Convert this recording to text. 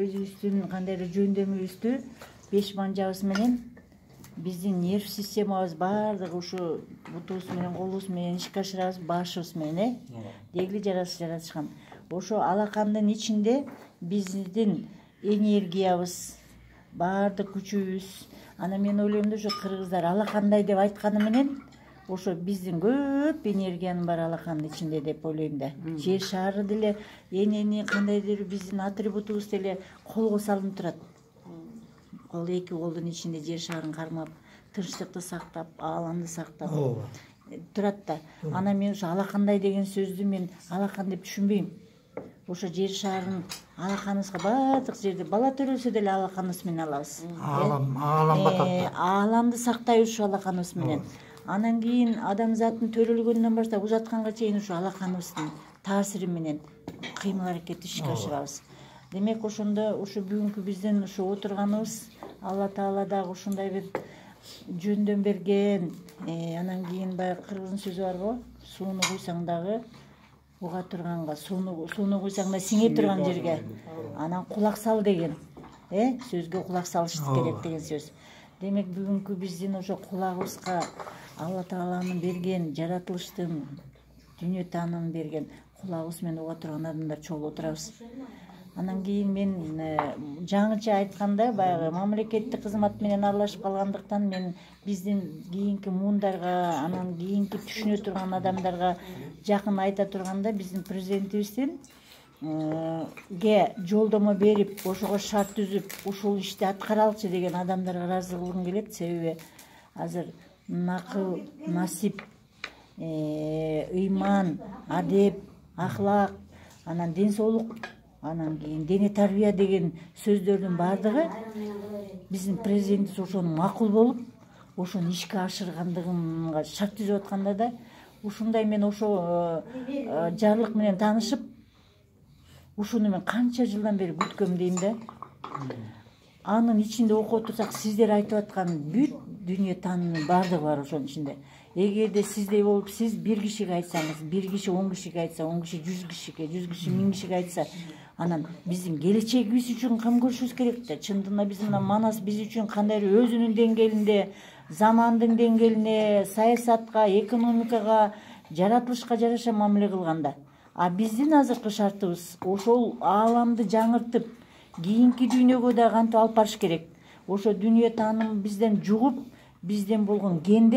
Өзүбүздүн кандайдыр жөндөмүбүздү 5 манжабыз менен биздин нерв системабыз баардыгы ушу бутубуз менен колубуз менен ишке ашырабыз, башыбыз менен дегли жаратышкан. Ошо алакандын ичинде биздин энергиябыз, баардык күчүбүз. Анан мен ойлойм да, ошо кыргыздар алакандай деп айтканы менен ошо биздин көп энергиянын баары алакандын ичинде деп ойлойм да. Жер шары деле энени кандайдыр биздин атрибутубуз деле колго салынып турат. Кол эки колдун ичинде жер шарын кармап, тынчтыкты сактап, ааламды сактап турат да. Анан мен ошо алакандай деген сөздү мен алакан деп түшүнбөйм. Ошо жер шарын алаканыбызга баардык жерде бала төрөлсө деле алаканыбыз менен алабыз. Ааламды сактайбыз ушу алаканыбыз менен. Анан кийин адамзаттын төрөлгөндөн баштап узатканга чейин ушу алаканыбыздын таасири менен кыймыл аракетти ишке ашырабыз. Демек ошондо ушу бүгүнкү биздин ушу отурганыбыз Алла Таала дагы ушундай бир жөндөм берген. Анан кийин баягы кыргыздын сөзү бар го, сууну куйсаң дагы уга турганга, сууну куйсаң да сиңе турган жерге, анан кулак сал деген. Сөзгө кулак салыш керек деген сөз. Демек бүгүнкү биздин ошо кулагыбызга Алла Тааланын берген, жаратылыштын дүйнө таанымын берген кулагыбыз менен уга турган адамдар чогуу отурабыз. Анан кийин мен жаңыча айтканда баягы мамлекеттик кызмат менен аралашып калгандыктан мен биздин кийинки муундарга, анан кийинки түшүнө турган адамдарга жакын айта турганда биздин президентибиздин жолдомо берип, ошого шарт түзүп, ушул ишти аткаралчы деген адамдарга ыраазы кылгым келет. Себеби азыр накыл, насип, ыйман, адеп, ахлак, анан ден соолук, анан кийин дене тарбия деген сөздөрдүн баардыгы биздин президентибиз ошону макул болуп, ошону ишке ашыргандыгынга шарт түзүп атканда да, ушундай мен ошо жарлык менен таанышып, ушуну мен канча жылдан бери күткөм дейм да. Анын ичинде окуп турсак, сиздер айтып аткан бүт дүйнө таанымынын баардыгы бар ошонун ичинде. Эгерде сиздей болуп, сиз бир кишиге айтсаңыз, бир киши 10 кишиге айтса, 10 киши 100 кишиге, 100 киши 1000 кишиге айтса, анан биздин келечегибиз үчүн кам көрүшүбүз керек да. Чындыгында биз мына Манас биз үчүн кандайдыр өзүнүн деңгээлинде, замандын деңгээлине, саясатка, экономикага, жаратылышка жараша мамиле кылганда. А биздин азыркы шартыбыз ошол ааламды жаңыртып, кийинки дүйнөгө да кантип алып барыш керек. Ошо дүйнө таанымы бизден жугуп, бизден болгон генде